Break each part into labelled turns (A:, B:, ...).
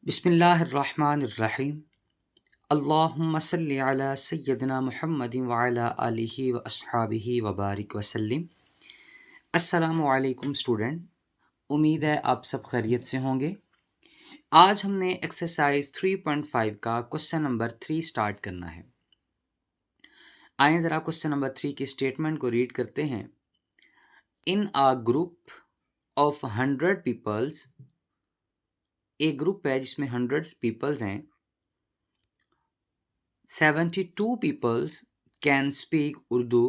A: बिस्मिल्लाहिर्रहमानिर्रहीम। अल्लाहुम्मा सल्लि अला सय्यदिना मुहम्मदिन व अला आलिहि व अस्हाबिहि व बारिक वसल्लिम। अस्सलामु अलैकुम स्टूडेंट, उम्मीद है आप सब खैरियत से होंगे। आज हमने एक्सरसाइज 3.5 का क्वेश्चन नंबर 3 स्टार्ट करना है। आइए ज़रा क्वेश्चन नंबर 3 की स्टेटमेंट को रीड करते हैं। इन अ ग्रुप ऑफ 100 पीपल्स, एक ग्रुप है जिसमें 100 पीपल्स हैं। 72 पीपल्स कैन स्पीक उर्दू।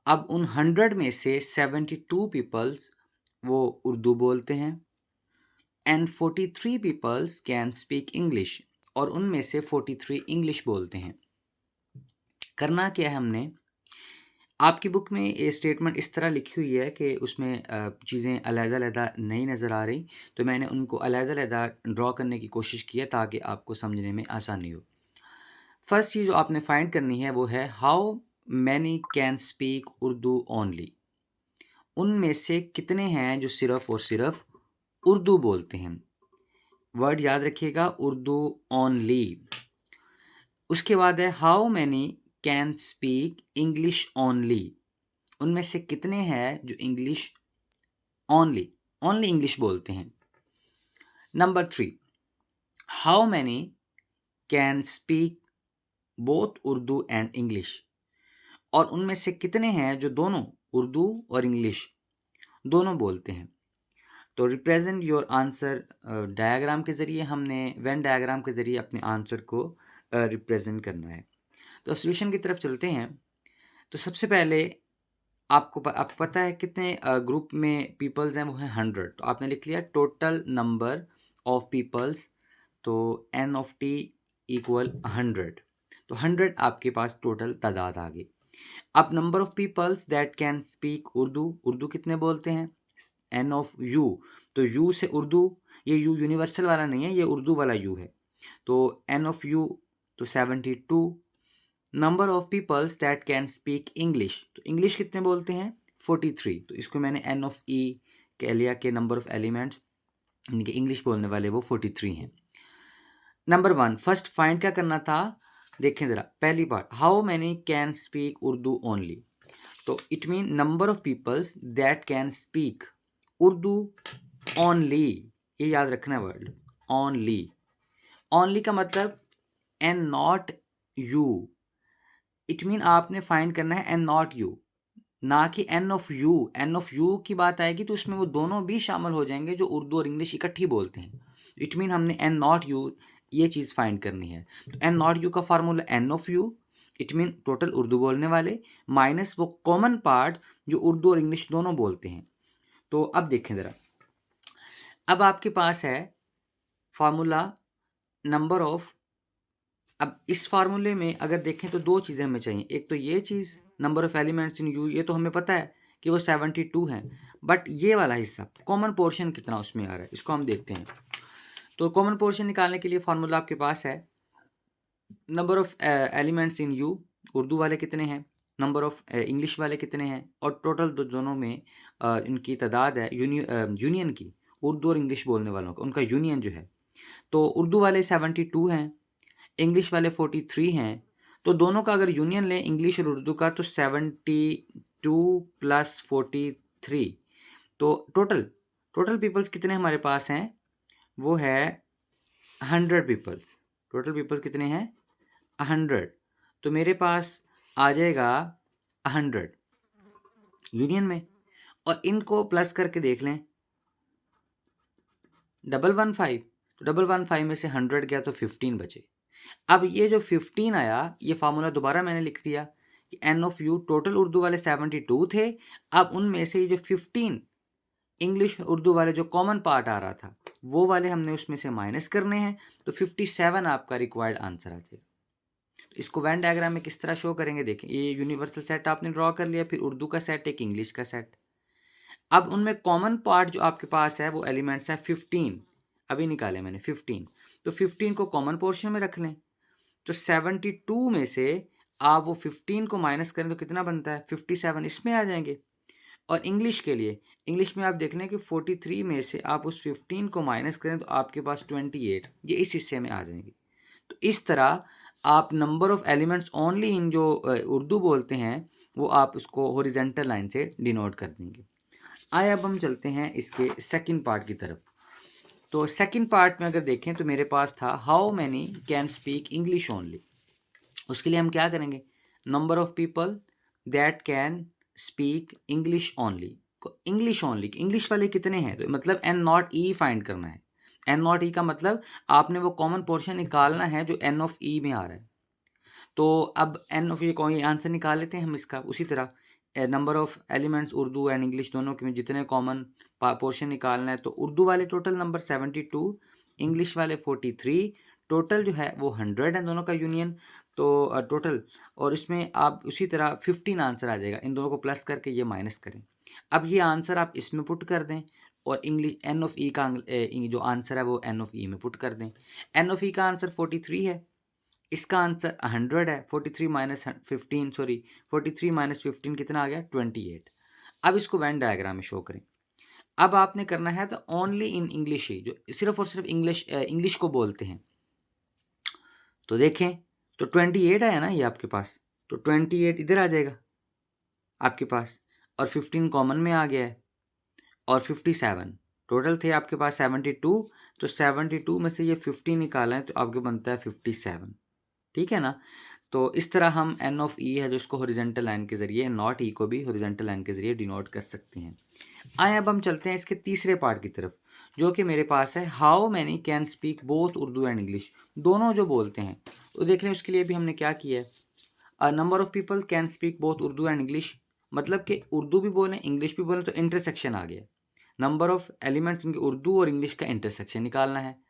A: अब उन 100 में से 72 पीपल्स वो उर्दू बोलते हैं। And 43 peoples can speak English, और उनमें से 43 इंग्लिश बोलते हैं। करना क्या है हमने, आपकी बुक में ये स्टेटमेंट इस तरह लिखी हुई है कि उसमें चीज़ें अलग-अलग नहीं नज़र आ रही, तो मैंने उनको अलग-अलग ड्रॉ करने की कोशिश की है ताकि आपको समझने में आसानी हो। फर्स्ट चीज़ जो आपने फाइंड करनी है वो है how many can speak Urdu only. उनमें से कितने हैं जो सिर्फ और सिर्फ उर्दू बोलते हैं। वर्ड याद रखिएगा, उर्दू ओनली। उसके बाद है how many can speak English only. उनमें से कितने हैं जो इंग्लिश ओनली इंग्लिश बोलते हैं। Number 3, how many can speak both Urdu and English. और उनमें से कितने हैं जो दोनों उर्दू और इंग्लिश दोनों बोलते हैं। तो रिप्रेजेंट योर आंसर डायग्राम के ज़रिए, हमने वेन डायग्राम के ज़रिए अपने आंसर को रिप्रेजेंट करना है। तो सॉल्यूशन की तरफ चलते हैं। तो सबसे पहले आपको पता है कितने ग्रुप में पीपल्स हैं, वो हैं 100। तो आपने लिख लिया टोटल नंबर ऑफ पीपल्स, तो n ऑफ t इक्वल 100। तो 100 आपके पास टोटल तादाद आ गई। अब number of peoples that can speak Urdu, Urdu कितने बोलते हैं, n ऑफ u। तो u से उर्दू, ये u यूनिवर्सल वाला नहीं है, ये उर्दू वाला u है। तो n ऑफ u तो 72। Number of peoples that can speak English, तो इंग्लिश कितने बोलते हैं 43। तो इसको मैंने n ऑफ e कह लिया कि नंबर ऑफ एलिमेंट्स यानी कि इंग्लिश बोलने वाले वो 43 हैं। नंबर 1 फर्स्ट फाइंड क्या करना था, देखें ज़रा पहली बार how many can speak Urdu only. तो it mean number of peoples that can speak Urdu only. ये याद रखना वर्ड ओनली। ओनली का मतलब and not U. It mean आपने फाइंड करना है एंड नॉट यू, ना कि N of U. N of U की बात आएगी तो उसमें वो दोनों भी शामिल हो जाएंगे जो उर्दू और इंग्लिश इकट्ठी बोलते हैं। इट मीन हमने एन नॉट यू ये चीज़ फाइंड करनी है। तो एन नॉट यू का formula N of U, it mean total Urdu बोलने वाले, माइनस वो कॉमन पार्ट जो उर्दू और इंग्लिश दोनों बोलते हैं। तो अब देखें ज़रा, अब आपके पास है फार्मूला नंबर ऑफ। अब इस फार्मूले में अगर देखें तो दो चीज़ें हमें चाहिए। एक तो ये चीज़ number of elements in U, ये तो हमें पता है कि वो 72 हैं, बट ये वाला हिस्सा कॉमन पोर्शन कितना उसमें आ रहा है इसको हम देखते हैं। तो कॉमन पोर्शन निकालने के लिए फार्मूला आपके पास है number of elements in you, Urdu वाले कितने हैं, नंबर ऑफ इंग्लिश वाले कितने हैं, और टोटल दोनों में इनकी तादाद है यूनियन की, उर्दू और इंग्लिश बोलने वालों का उनका यूनियन जो है। तो उर्दू वाले 72 हैं, इंग्लिश वाले 43 हैं। तो दोनों का अगर यूनियन लें इंग्लिश और उर्दू का, तो 72 प्लस 43, तो टोटल पीपल्स कितने हमारे पास हैं, वो है 100 पीपल्स। टोटल पीपल्स कितने हैं 100। तो मेरे पास आ जाएगा 100 यूनियन में, और इनको प्लस करके देख लें 115। तो 115 में से 100 गया तो 15 बचे। अब ये जो 15 आया, ये फार्मूला दोबारा मैंने लिख दिया कि N of U, total Urdu वाले 72 थे, अब उनमें से ये जो 15 इंग्लिश उर्दू वाले जो कॉमन पार्ट आ रहा था वो वाले हमने उसमें से माइनस करने हैं। तो 57 आपका रिक्वायर्ड आंसर आ जाएगा। तो इसको वेन डायग्राम में किस तरह शो करेंगे, देखें ये यूनिवर्सल सेट आपने ड्रॉ कर लिया, फिर उर्दू का सेट, एक इंग्लिश का सेट। अब उनमें कॉमन पार्ट जो आपके पास है वो एलिमेंट्स है 15, अभी निकाले मैंने 15। तो 15 को कॉमन पोर्शन में रख लें, तो 72 में से आप वो 15 को माइनस करें तो कितना बनता है 57, इसमें आ जाएंगे। और इंग्लिश के लिए, इंग्लिश में आप देख लें कि 43 में से आप उस 15 को माइनस करें तो आपके पास 28 ये इस हिस्से में आ जाएंगे। तो इस तरह आप नंबर ऑफ एलिमेंट्स ओनली इन जो उर्दू बोलते हैं वो आप उसको हॉरिजॉन्टल लाइन से डिनोट कर देंगे। आइए अब हम चलते हैं इसके सेकंड पार्ट की तरफ। तो सेकंड पार्ट में अगर देखें तो मेरे पास था how many can speak English only. उसके लिए हम क्या करेंगे, number of people that can speak English only, English only, English वाले कितने हैं, तो मतलब एन नॉट ई फाइंड करना है। एन नॉट ई का मतलब आपने वो कॉमन पोर्शन निकालना है जो एन ऑफ ई में आ रहा है। तो अब एन ऑफ ये आंसर निकाल लेते हैं हम इसका। उसी तरह number of elements Urdu and English दोनों के में जितने कॉमन पोर्शन निकालना है, तो उर्दू वाले टोटल नंबर 72, इंग्लिश वाले 43, टोटल जो है वो 100 है दोनों का यूनियन। तो टोटल, और इसमें आप उसी तरह 15 आंसर आ जाएगा, इन दोनों को प्लस करके ये माइनस करें। अब ये आंसर आप इसमें पुट कर दें और इंग्लिश एन ऑफ ई का जो आंसर है वो एन ऑफ ई में पुट कर दें। एन ऑफ ई का आंसर 43 है, इसका आंसर 100 है। 43 माइनस 15 सॉरी 43 माइनस 15 कितना आ गया, 28। अब इसको वेन डायग्राम में शो करें। अब आपने करना है तो ओनली इन इंग्लिश ही, जो सिर्फ और सिर्फ इंग्लिश को बोलते हैं। तो देखें तो 28 आया ना ये आपके पास, तो 28 इधर आ जाएगा आपके पास, और 15 कॉमन में आ गया है, और 57 टोटल थे आपके पास 72। तो 72 में से ये 50 निकाला है तो आपके बनता है 57, ठीक है ना। तो इस तरह हम एन ऑफ ई है जो इसको हॉरिजॉन्टल लाइन के जरिए, नॉट ई को भी हॉरिजॉन्टल लाइन के जरिए डिनोट कर सकते हैं। आए अब हम चलते हैं इसके तीसरे पार्ट की तरफ, जो कि मेरे पास है how many can speak both Urdu and English, दोनों जो बोलते हैं। तो देख लें उसके लिए भी हमने क्या किया है, number of people can speak both Urdu and English, मतलब कि उर्दू भी बोलें इंग्लिश भी बोलें, तो इंटरसेक्शन आ गया। नंबर ऑफ एलिमेंट्स इनके उर्दू और इंग्लिश का इंटरसेक्शन निकालना है।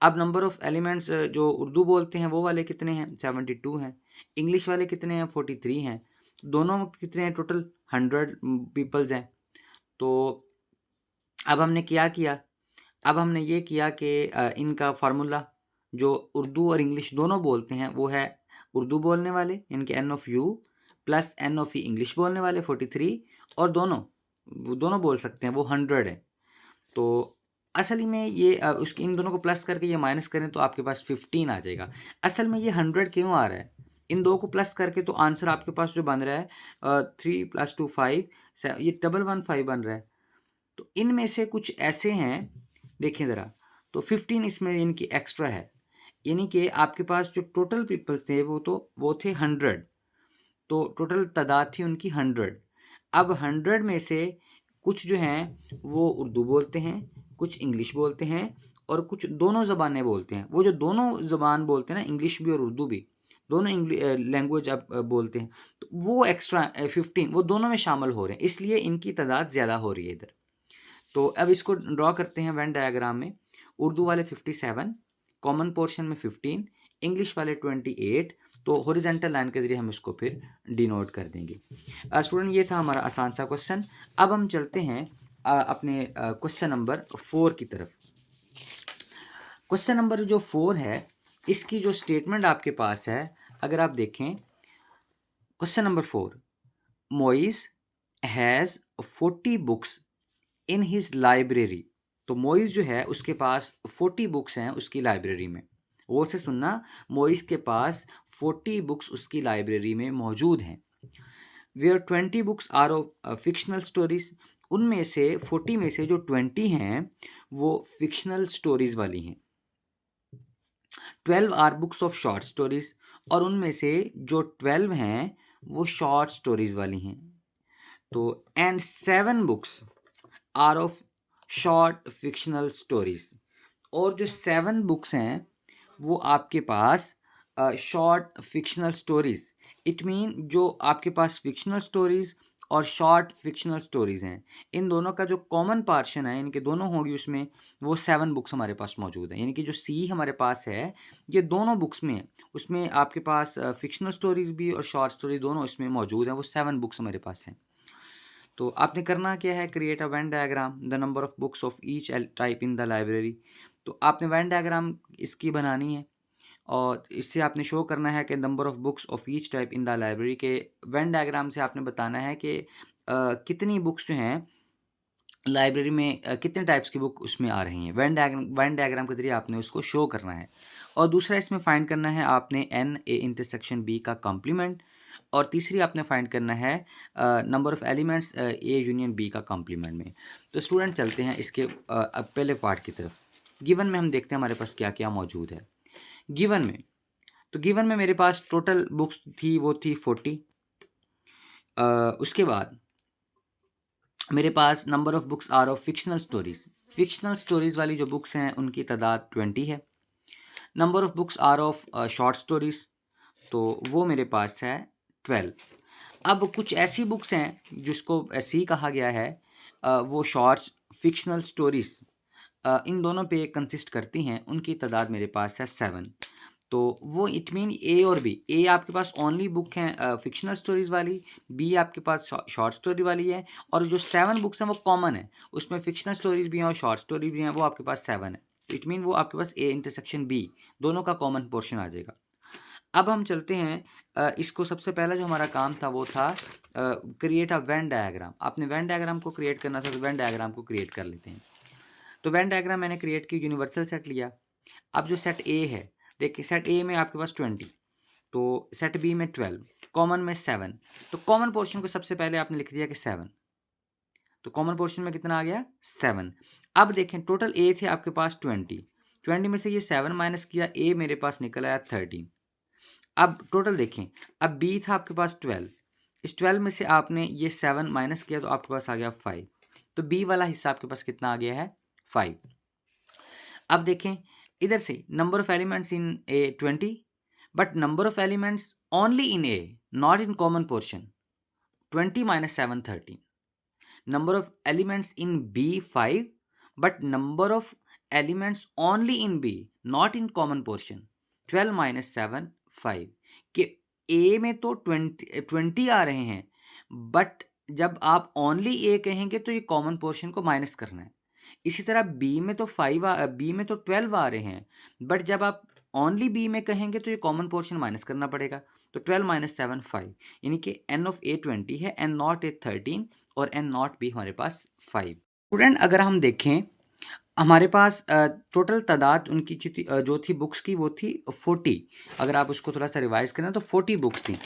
A: अब नंबर ऑफ एलिमेंट्स जो उर्दू बोलते हैं वो वाले कितने हैं, 72 हैं। इंग्लिश वाले कितने हैं, 43 हैं। दोनों कितने हैं, टोटल 100 पीपल्स हैं। तो अब हमने क्या किया, अब हमने ये किया कि इनका फार्मूला जो उर्दू और इंग्लिश दोनों बोलते हैं वो है उर्दू बोलने वाले इनके N of U plus N of E English बोलने वाले 43, और दोनों वो दोनों बोल सकते हैं वो 100 है। तो असल में ये उसके इन दोनों को प्लस करके ये माइनस करें तो आपके पास 15 आ जाएगा। असल में ये 100 क्यों आ रहा है, इन दो को प्लस करके तो आंसर आपके पास जो बन रहा है 3 + 2 5, ये 115 बन रहा है। तो इनमें से कुछ ऐसे हैं, देखें ज़रा, तो 15 इसमें इनकी एक्स्ट्रा है, यानी कि आपके पास जो टोटल पीपल्स थे वो थे 100, तो टोटल तादाद थी उनकी 100। अब 100 में से कुछ जो हैं वो उर्दू बोलते हैं, कुछ इंग्लिश बोलते हैं, और कुछ दोनों ज़बानें बोलते हैं। वो जो दोनों ज़बान बोलते हैं ना, इंग्लिश भी और उर्दू भी, दोनों लैंग्वेज आप बोलते हैं, तो वो एक्स्ट्रा 15 वो दोनों में शामिल हो रहे हैं, इसलिए इनकी तादाद ज़्यादा हो रही है इधर। तो अब इसको ड्रॉ करते हैं वेन डायग्राम में। उर्दू वाले 57, कॉमन पोर्शन में 15, इंग्लिश वाले 28, तो हॉरिजॉन्टल लाइन के जरिए हम इसको फिर डिनोट कर देंगे। स्टूडेंट ये था हमारा आसान सा क्वेश्चन। अब हम चलते हैं अपने क्वेश्चन नंबर 4 की तरफ। क्वेश्चन नंबर जो 4 है इसकी जो स्टेटमेंट आपके पास है, अगर आप देखें question number 4, Moiz has 40 books in his library. तो मोइस जो है उसके पास 40 बुक्स हैं उसकी लाइब्रेरी में। वो से सुनना, मोइस के पास 40 बुक्स उसकी लाइब्रेरी में मौजूद हैं। Where 20 books are of fictional stories, उनमें से 40 में से जो 20 हैं वो फिक्शनल स्टोरीज वाली हैं। 12 are books of short stories, और उनमें से जो 12 हैं वो शॉर्ट स्टोरीज वाली हैं। तो and 7 books are of short fictional stories, और जो 7 बुक्स हैं वो आपके पास short fictional stories, it mean जो आपके पास फिक्शनल स्टोरीज और शॉर्ट फिक्शनल स्टोरीज हैं, इन दोनों का जो कॉमन पार्शन है इनके दोनों होंगी उसमें, वो 7 बुक्स हमारे पास मौजूद हैं। यानी कि जो सी हमारे पास है ये दोनों बुक्स में है, उसमें आपके पास फिक्शनल स्टोरीज भी और शॉर्ट स्टोरी दोनों इसमें मौजूद हैं, वो 7 बुक्स हमारे पास हैं। तो आपने करना क्या है, create a Venn diagram the number of books of each type in the library. तो आपने वेन डायग्राम इसकी बनानी है और इससे आपने शो करना है कि number of books of each type in the library के वेन डायग्राम से आपने बताना है कि कितनी बुक्स जो हैं लाइब्रेरी में, कितने टाइप्स की बुक उसमें आ रही हैं। वेन डायग्राम के ज़रिए आपने उसको शो करना है। और दूसरा इसमें फाइंड करना है आपने एन ए इंटरसेक्शन बी का कॉम्प्लीमेंट, और तीसरी आपने फाइंड करना है number of elements A union B का कॉम्प्लीमेंट में। तो स्टूडेंट चलते हैं इसके अब पहले पार्ट की तरफ। गिवन में हम देखते हैं हमारे पास क्या क्या मौजूद है। गिवन में, तो गिवन में मेरे पास टोटल बुक्स थी वो थी 40। उसके बाद मेरे पास number of books are of fictional stories. Fictional stories वाली जो बुक्स हैं उनकी तादाद 20 है। Number of books are of short stories, तो वो मेरे पास है 12। अब कुछ ऐसी बुक्स हैं जिसको ऐसे ही कहा गया है, वो शॉर्ट्स फिक्शनल स्टोरीज़ इन दोनों पे कंसिस्ट करती हैं, उनकी तादाद मेरे पास है 7। तो वो इट मीन ए और बी, ए आपके पास ओनली बुक हैं फिक्शनल स्टोरीज़ वाली, बी आपके पास शॉर्ट स्टोरी वाली है, और जो 7 बुक्स हैं वो कॉमन है, उसमें फिक्शनल स्टोरीज़ भी हैं और शॉर्ट स्टोरी भी हैं, वो आपके पास 7 है। इट मीन वो आपके पास ए इंटरसेक्शन बी दोनों का कॉमन पोर्शन आ जाएगा। अब हम चलते हैं इसको, सबसे पहला जो हमारा काम था वो था क्रिएट अ वेन डायग्राम। आपने वेन डायग्राम को क्रिएट करना था, तो वेन डायग्राम को क्रिएट कर लेते हैं। तो वेन डायग्राम मैंने क्रिएट की, यूनिवर्सल सेट लिया। अब जो सेट ए है, देखिए सेट ए में आपके पास 20, तो सेट बी में 12, कॉमन में 7। तो कॉमन पोर्शन को सबसे पहले आपने लिख दिया कि 7, तो कॉमन पोर्शन में कितना आ गया 7। अब देखें टोटल ए थे आपके पास 20 में से ये 7 माइनस किया, ए मेरे पास निकल आया 13। अब टोटल देखें, अब बी था आपके पास 12, इस 12 में से आपने ये 7 माइनस किया तो आपके पास आ गया 5। तो बी वाला हिस्सा आपके पास कितना आ गया है 5। अब देखें इधर से number of elements in A 20, but number of elements only in A, not in common portion, 20 minus 7 13। Number of elements in B 5, but number of elements only in B, not in common portion, 12 minus 7 5। कि ए में तो 20 आ रहे हैं, but जब आप only ए कहेंगे तो ये कॉमन पोर्शन को माइनस करना है। इसी तरह बी में तो 12 आ रहे हैं, बट जब आप ओनली बी में कहेंगे तो ये कॉमन पोर्शन माइनस करना पड़ेगा। तो 12 माइनस 7 5, यानी कि एन ऑफ ए 20 है, एन नॉट ए 13, और एन नॉट बी हमारे पास 5। स्टूडेंट अगर हम देखें हमारे पास टोटल तादाद उनकी जो थी बुक्स की वो थी 40। अगर आप उसको थोड़ा सा रिवाइज करें तो 40 बुक्स थी।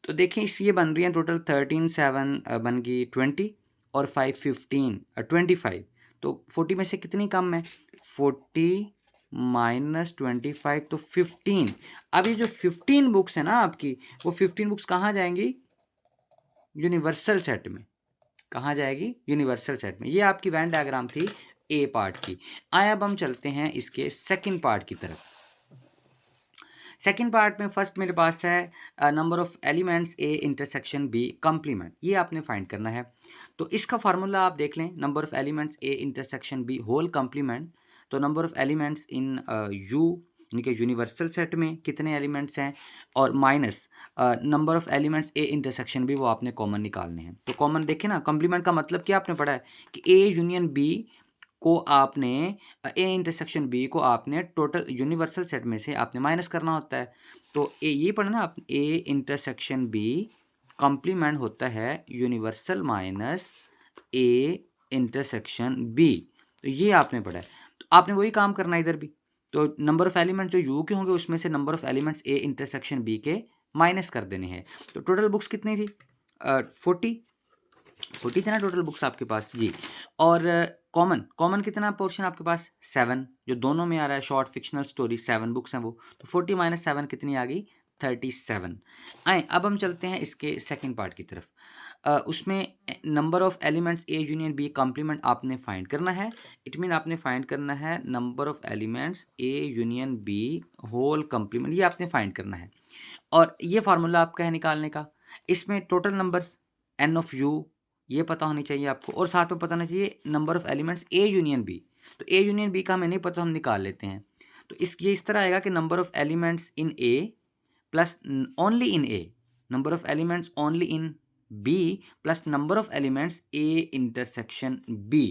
A: तो देखें इस ये बन रही हैं टोटल 13 7 बन गई 20 और 5 15 25। तो 40 में से कितनी कम है 40 माइनस 25, तो 15। अब ये जो 15 बुक्स है ना आपकी, वो 15 बुक्स कहाँ जाएंगी यूनिवर्सल सेट में। कहाँ जाएगी यूनिवर्सल सेट में। ये आपकी वेन डायग्राम थी ए पार्ट की। आए अब हम चलते हैं इसके सेकंड पार्ट की तरफ। सेकंड पार्ट में फर्स्ट मेरे पास है number of elements A intersection B complement, ये आपने फाइंड करना है। तो इसका फार्मूला आप देख लें, number of elements A intersection B whole complement. तो number of elements in U यानी कि यूनिवर्सल सेट में कितने एलिमेंट्स हैं, और minus number of elements A intersection B, वो आपने कॉमन निकालने हैं। तो कॉमन देखें ना, कॉम्प्लीमेंट का मतलब क्या आपने पढ़ा है कि ए यूनियन बी को आपने ए इंटरसेक्शन बी को आपने टोटल यूनिवर्सल सेट में से आपने माइनस करना होता है। तो ए ये पढ़ना आप, ए इंटरसेक्शन बी कॉम्प्लीमेंट होता है universal minus A intersection B. तो ये आपने पढ़ा है, तो आपने वही काम करना है इधर भी। तो नंबर ऑफ एलिमेंट जो यू के होंगे उसमें से number of elements A intersection B के माइनस कर देने हैं। तो टोटल बुक्स कितनी थी 40 थे ना टोटल बुक्स आपके पास जी। और कॉमन कितना पोर्शन आपके पास 7, जो दोनों में आ रहा है, शॉर्ट फिक्शनल स्टोरी 7 बुक्स हैं वो। तो 40 माइनस 7 कितनी आ गई 37। आए अब हम चलते हैं इसके सेकंड पार्ट की तरफ। उसमें number of elements A union B complement आपने फाइंड करना है। इट मीन आपने फाइंड करना है number of elements A union B whole complement, ये आपने फाइंड करना है। और ये फार्मूला आपका है निकालने का। इसमें total numbers n of U ये पता होनी चाहिए आपको, और साथ में पता होना चाहिए number of elements A union B. तो ए यूनियन बी का हमें नहीं पता, हम निकाल लेते हैं। तो ये इस तरह आएगा कि number of elements in A plus only in A, number of elements only in B plus number of elements A intersection B.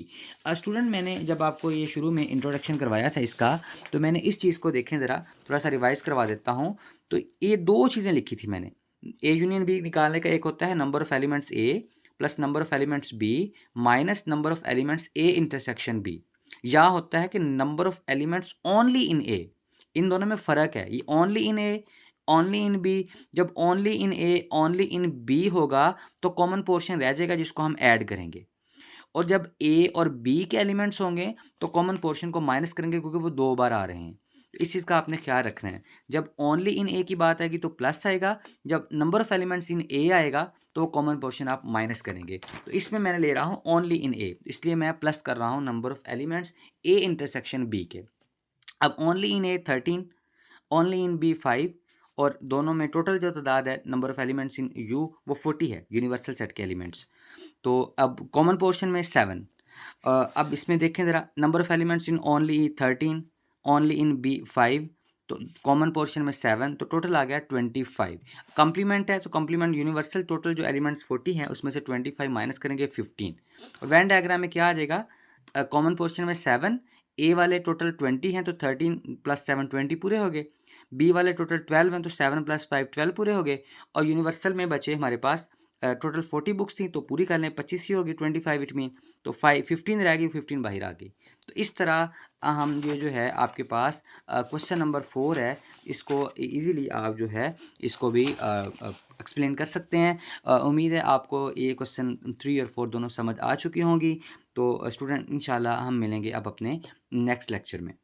A: Student मैंने जब आपको ये शुरू में इंट्रोडक्शन करवाया था इसका, तो मैंने इस चीज़ को देखें ज़रा, थोड़ा सा रिवाइज करवा देता हूँ। तो ये दो चीज़ें लिखी थी मैंने, ए यूनियन बी निकालने का एक होता है number of elements A plus number of elements B minus number of elements A intersection B, या होता है कि number of elements only in A. इन दोनों में फ़र्क है, ये only in A, only in B. जब only in A only in B होगा तो कॉमन पोर्शन रह जाएगा जिसको हम ऐड करेंगे, और जब ए और बी के एलिमेंट्स होंगे तो कॉमन पोर्शन को माइनस करेंगे क्योंकि वो 2 बार आ रहे हैं। तो इस चीज़ का आपने ख्याल रखना है। जब ओनली इन ए की बात आएगी तो प्लस आएगा, जब नंबर ऑफ एलिमेंट्स इन ए आएगा तो कॉमन पोर्शन आप माइनस करेंगे। तो इसमें मैंने ले रहा हूँ ओनली इन ए, इसलिए मैं प्लस कर रहा हूँ number of elements A intersection B के। अब only in A 13, only in B 5, और दोनों में टोटल जो तादाद है number of elements in U वो 40 है, यूनिवर्सल सेट के एलिमेंट्स। तो अब कॉमन पोर्शन में 7। अब इसमें देखें ज़रा, number of elements in only 13, only in B 5, तो कॉमन पोर्शन में 7, तो टोटल आ गया 25। कम्प्लीमेंट है तो कम्प्लीमेंट यूनिवर्सल टोटल जो एलिमेंट्स 40 हैं उसमें से 25 माइनस करेंगे 15। और वैन डायग्राम में क्या आ जाएगा, कॉमन पोर्शन में 7, ए वाले टोटल 20 हैं तो 13 प्लस 7 20 पूरे हो गए, बी वाले टोटल 12 हैं तो 7 प्लस 5 12 पूरे हो गए, और यूनिवर्सल में बचे हमारे पास टोटल 40 बुक्स थी तो पूरी कर लें, 25 ही होगी, 25 इट मीन, तो 15 रह गई, 15 बाहर आ गई। तो इस तरह हम ये जो है आपके पास क्वेश्चन नंबर 4 है, इसको इजीली आप जो है इसको भी एक्सप्लेन कर सकते हैं। उम्मीद है आपको ये क्वेश्चन 3 और 4 दोनों समझ आ चुकी होंगी। तो स्टूडेंट इंशाल्लाह हम मिलेंगे अब अपने नेक्स्ट लेक्चर में।